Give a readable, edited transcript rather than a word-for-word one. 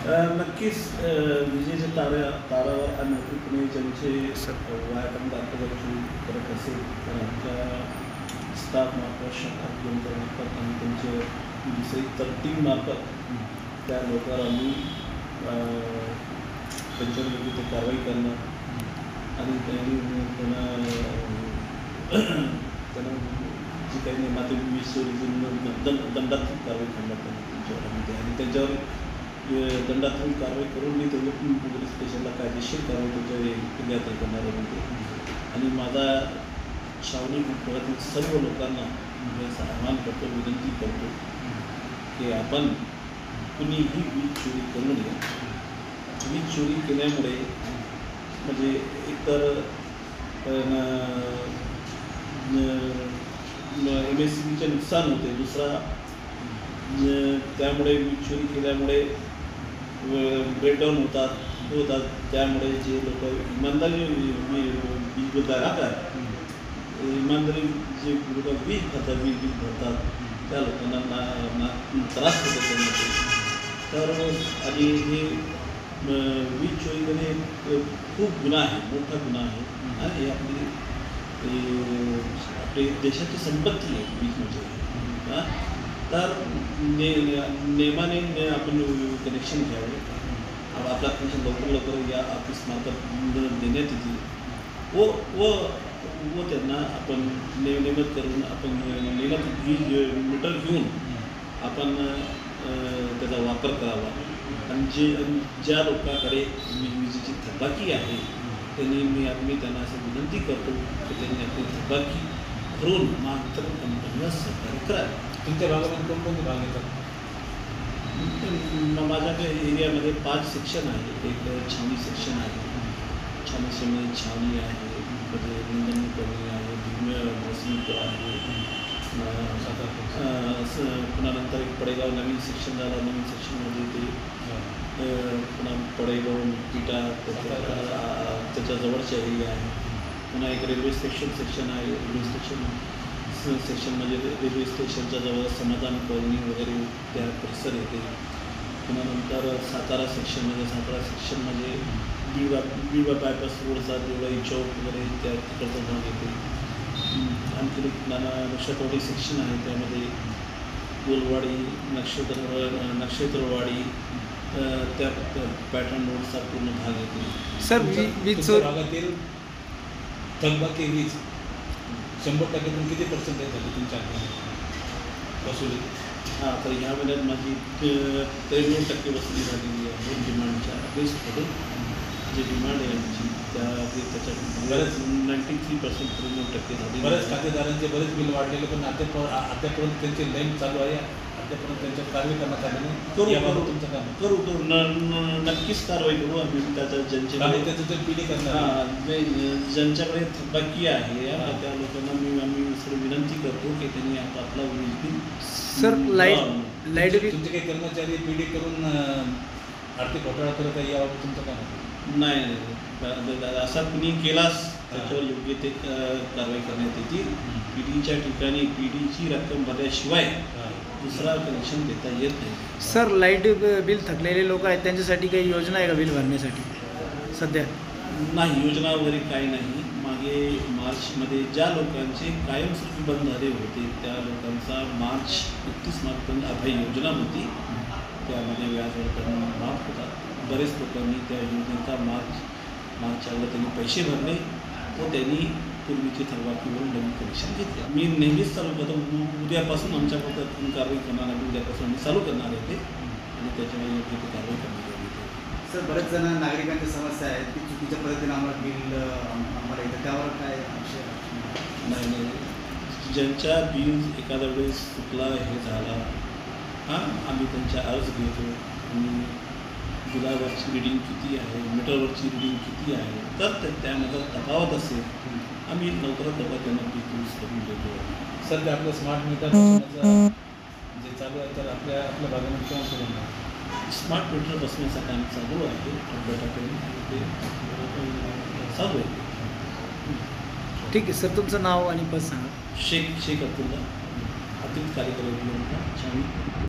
नक्कीच विजेच्या तारावर अनधिकृतपणे ज्यांचे व्यायाम दाखवायची करत असेल तर आमच्या स्टाफमार्फत शाखा यंत्रमार्फत आणि त्यांचे दुसरी इतर टीममार्फत त्या लोकांवर आम्ही त्यांच्यावर योग्य ते कारवाई करणं आणि त्यांना जी काही नियमातील वीज चोरी दंडात्मक कारवाई करण्यात त्यांच्यावर आणि त्यांच्यावर दंडात्मक कारवाई करून मी त्यांच्या पोलीस स्टेशनला कायदेशीर कारवाई त्यांच्या करणार आहे आणि माझा छावणी विभागातील सर्व लोकांना मी असं आवाहन करतो, विनंती करतो की आपण कुणीही वीज चोरी करू नये. वीज चोरी केल्यामुळे म्हणजे एकतर MSCBचे नुकसान होते, दुसरा त्यामुळे वीज चोरी केल्यामुळे ब्रेकडाऊन होतात त्यामुळे जे लोक इमानदारी वीज राहतात इमानदारी जे लोक वीज भरतात त्या लोकांना त्रास होतो त्यामध्ये. तर आणि हे वीज चोरी करणे खूप गुन्हा आहे, मोठा गुन्हा आहे आणि हे आपली देशाची संपत्ती आहे वीज म्हणजे. तर नेमाने आपण कनेक्शन घ्यावे, आपलं कनेक्शन लवकर या ऑफिसमार्फत देण्यात येतील व त्यांना आपण नियमित करून आपण नियमित वीज मीटर घेऊन आपण त्याचा वापर करावा आणि ज्या लोकांकडे विजेची थकबाकी आहे मी त्यांना असं विनंती करतो की त्यांनी आपली थकबाकी भरून महावितरण कंपनीला सहकार्य करावे. तुमच्या भागामध्ये कोणकोणते भाग येतात? माझ्या एरियामध्ये 5 सेक्शन आहे. एक छावणी सेक्शन आहे, छावणी सेक्शनमध्ये छावणी आहे, म्हणजे निंदन कॉलनी आहे, भीम मोसमीपूर आहे, पुन्हा नंतर एक पडेगाव नवीन सेक्शन झाला. नवीन सेक्शनमध्ये ते पुन्हा पडेगाव पिटा त्याच्या जवळच्या एरिया आहे. पुन्हा एक रेल्वे स्टेशन सेक्शन आहे. रेल्वे सेक्शन म्हणजे रेल्वे स्टेशनच्या जवळ समाधान कॉलनी वगैरे त्या परिसर येते. पुन्हा नंतर सातारा सेक्शन म्हणजे दिवा बायपास रोडचा देवळाई चौक वगैरे त्या तिकडचा भाग येते. आणखी एक नक्षत्रवाडी सेक्शन आहे, त्यामध्ये गोलवाडी नक्षत्रवाडी त्या पॅटर्न रोडचा पूर्ण भाग येते. सर वीज भागातील थकबाकी वीज 100%तून किती पर्सेंटेज झाली तुमच्या वसुली? तर ह्या महिन्यात माझी 93% वसुली झालेली आहे डिमांडच्या बेसमधून. जे डिमांड आहे आमची त्याच्यात बरेच 93% 93% झाली. बरेच खातेदारांचे बरेच बिल वाढलेले पण अद्यापर्यंत त्यांची लाईन चालू आहे, अद्यापर्यंत त्यांच्या कारवाई करण्यात आली नाही. तुमचं काम करू नक्कीच कारवाई करू आम्ही. त्याचं जर पिढी करणार ज्यांच्याकडे थकबाकी आहे त्या लोकांना आम्ही सर विनंती करतो की त्यांनी आपला वीज बिल सर लाईट तुमचे काही कर्मचारी पिढी करून आर्थिक घोटाळा करत आहे याबाबत तुमचं काम आहे? नाही, असा कुणी केलास त्याच्यावर योग्य ते कारवाई करण्यात येतील. पिढीच्या ठिकाणी पिढीची रक्कम भरल्याशिवाय दुसरा कनेक्शन देता येत नाही. सर लाईट बिल थकलेले लोक आहेत त्यांच्यासाठी काही योजना आहे का बिल भरण्यासाठी? सध्या नाही, योजना वगैरे काही नाही. मागे मार्चमध्ये ज्या लोकांचे कायमस्वरूपी बंद झाले होते त्या लोकांचा 31 मार्चपर्यंत अभय योजना होती, त्यामध्ये व्याज रक्कम माफ होतात. बरेच लोकांनी त्या योजनेचा मार्चच्या वेळेला त्यांनी पैसे भरले व त्यांनी पूर्वीची थकबाकीवरून नवीन कनेक्शन घेतले. मी नेहमीच चालू करतो, उद्यापासून आमच्या पद्धतीने कारवाई करणार आहे. उद्यापासून आम्ही चालू करणार आहे ते आणि त्याच्यामुळे योग्य ते कारवाई करण्यात येते. सर बरेच जण नागरिकांच्या समस्या आहेत की चुकीच्या पद्धतीने आम्हाला बिल आम्हाला येतं, त्यावर काय नाही, ज्यांच्या बिल एखाद्या वेळेस चुकला हे झाला आम्ही त्यांच्या अर्ज घेतो आणि बिलावरची रिडिंग किती आहे, मीटरवरची रिडिंग किती आहे, तर त्यामध्ये तफावत असेल आम्ही लवकरात लवकर त्यांना बिल यूज करून देतो. सध्या आपलं स्मार्ट मीटर बसवण्याचं जे चालू आहे तर आपल्या भागामध्ये केव्हा सुरू होणार? स्मार्ट मीटर बसण्याचं काम चालू आहे. ते चालू आहे. ठीक आहे सर, तुमचं नाव आणि पद सांगा. शेख अब्दुल्ला, अतिरिक्त कार्यकारी अभियंता छावणी.